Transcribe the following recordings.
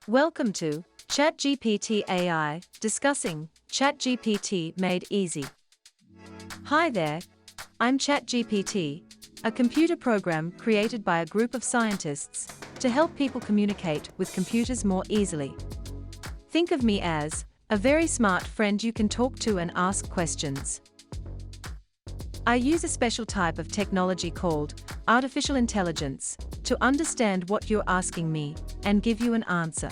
Welcome to ChatGPT AI, discussing ChatGPT Made Easy. Hi there, I'm ChatGPT, a computer program created by a group of scientists to help people communicate with computers more easily. Think of me as a very smart friend you can talk to and ask questions. I use a special type of technology called artificial intelligence to understand what you're asking me and give you an answer.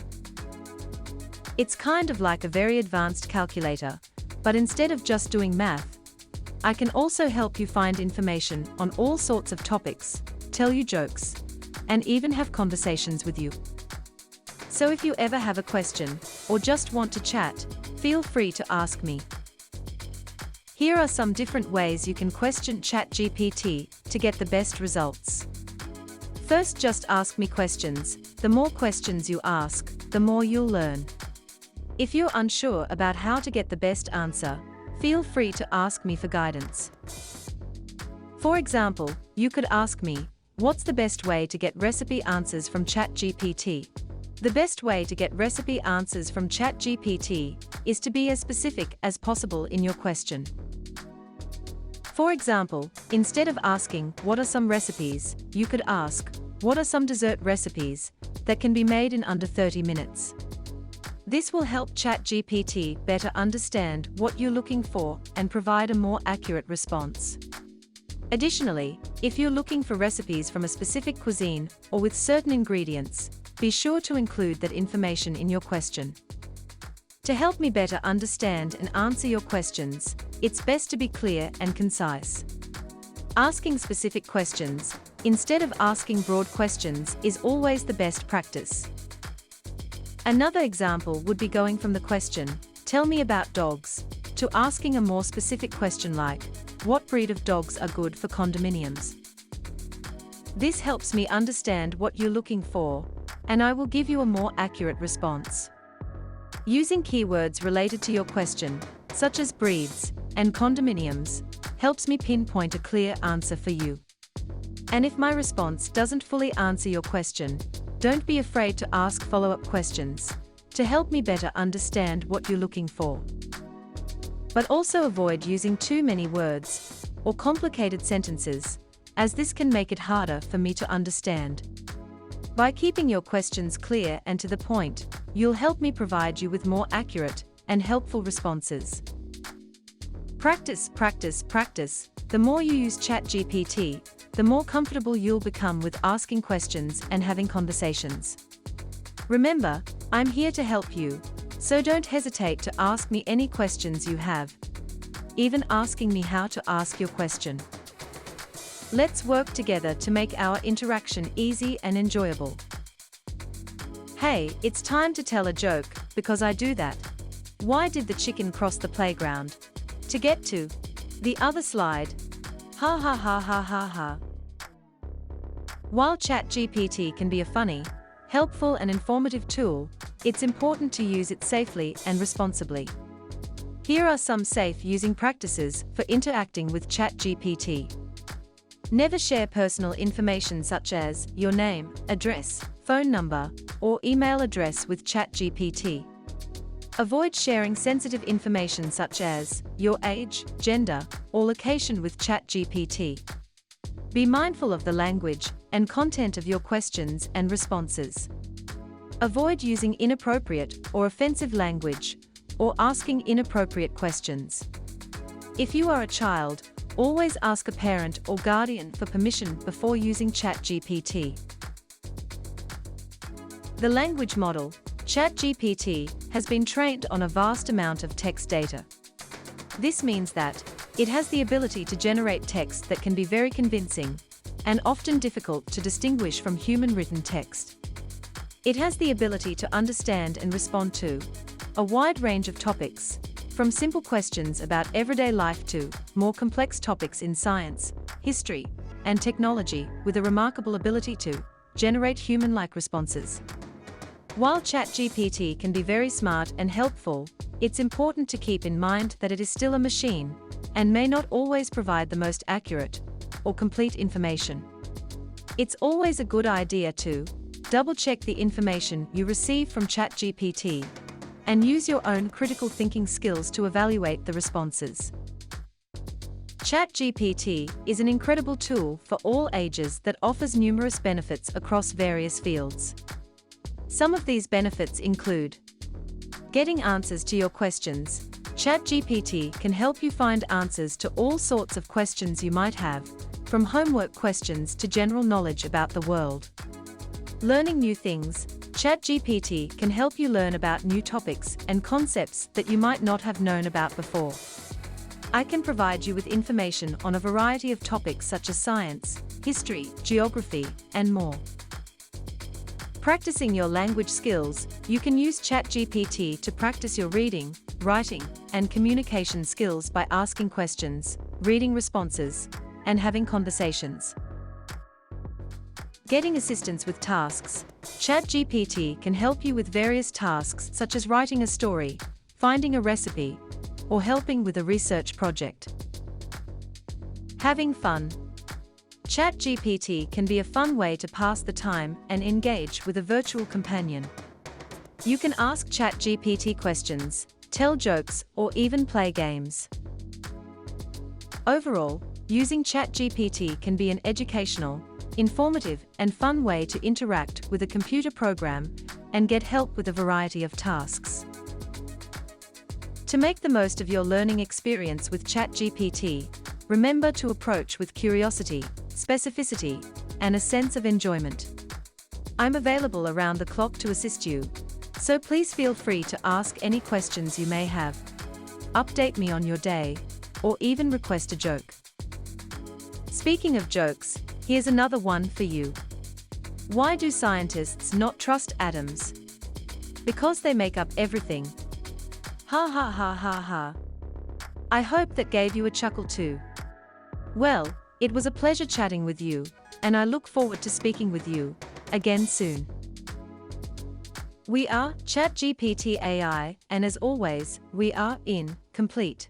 It's kind of like a very advanced calculator, but instead of just doing math, I can also help you find information on all sorts of topics, tell you jokes, and even have conversations with you. So if you ever have a question or just want to chat, feel free to ask me. Here are some different ways you can question ChatGPT to get the best results. First, just ask me questions. The more questions you ask, the more you'll learn. If you're unsure about how to get the best answer, feel free to ask me for guidance. For example, you could ask me, what's the best way to get recipe answers from ChatGPT? The best way to get recipe answers from ChatGPT is to be as specific as possible in your question. For example, instead of asking, what are some recipes, you could ask, what are some dessert recipes that can be made in under 30 minutes? This will help ChatGPT better understand what you're looking for and provide a more accurate response. Additionally, if you're looking for recipes from a specific cuisine or with certain ingredients, be sure to include that information in your question. To help me better understand and answer your questions, it's best to be clear and concise. Asking specific questions, instead of asking broad questions, is always the best practice. Another example would be going from the question, tell me about dogs, to asking a more specific question like, what breed of dogs are good for condominiums? This helps me understand what you're looking for, and I will give you a more accurate response. Using keywords related to your question, such as breeds and condominiums, helps me pinpoint a clear answer for you. And if my response doesn't fully answer your question, don't be afraid to ask follow-up questions to help me better understand what you're looking for. But also avoid using too many words or complicated sentences, as this can make it harder for me to understand. By keeping your questions clear and to the point, you'll help me provide you with more accurate and helpful responses. Practice, practice, practice. The more you use ChatGPT, the more comfortable you'll become with asking questions and having conversations. Remember, I'm here to help you, so don't hesitate to ask me any questions you have, even asking me how to ask your question. Let's work together to make our interaction easy and enjoyable. Hey, it's time to tell a joke, because I do that. Why did the chicken cross the playground? To get to the other slide. Ha ha ha ha ha ha. While ChatGPT can be a funny, helpful and informative tool, it's important to use it safely and responsibly. Here are some safe using practices for interacting with ChatGPT. Never share personal information such as your name, address, phone number, or email address with ChatGPT. Avoid sharing sensitive information such as your age, gender, or location with ChatGPT. Be mindful of the language and content of your questions and responses. Avoid using inappropriate or offensive language or asking inappropriate questions. If you are a child, always ask a parent or guardian for permission before using ChatGPT. The language model, ChatGPT, has been trained on a vast amount of text data. This means that it has the ability to generate text that can be very convincing and often difficult to distinguish from human-written text. It has the ability to understand and respond to a wide range of topics, from simple questions about everyday life to more complex topics in science, history, and technology, with a remarkable ability to generate human-like responses. While ChatGPT can be very smart and helpful, it's important to keep in mind that it is still a machine and may not always provide the most accurate or complete information. It's always a good idea to double-check the information you receive from ChatGPT, and use your own critical thinking skills to evaluate the responses. ChatGPT is an incredible tool for all ages that offers numerous benefits across various fields. Some of these benefits include getting answers to your questions. ChatGPT can help you find answers to all sorts of questions you might have, from homework questions to general knowledge about the world. Learning new things. ChatGPT can help you learn about new topics and concepts that you might not have known about before. I can provide you with information on a variety of topics such as science, history, geography, and more. Practicing your language skills. You can use ChatGPT to practice your reading, writing, and communication skills by asking questions, reading responses, and having conversations. Getting assistance with tasks. ChatGPT can help you with various tasks such as writing a story, finding a recipe, or helping with a research project. Having fun. ChatGPT can be a fun way to pass the time and engage with a virtual companion. You can ask ChatGPT questions, tell jokes, or even play games. Overall, using ChatGPT can be an educational, informative, and fun way to interact with a computer program and get help with a variety of tasks. To make the most of your learning experience with ChatGPT, remember to approach with curiosity, specificity, and a sense of enjoyment. I'm available around the clock to assist you, so please feel free to ask any questions you may have, update me on your day, or even request a joke. Speaking of jokes, here's another one for you. Why do scientists not trust atoms? Because they make up everything. Ha ha ha ha ha. I hope that gave you a chuckle too. Well, it was a pleasure chatting with you, and I look forward to speaking with you again soon. We are ChatGPT AI, and as always, we are incomplete.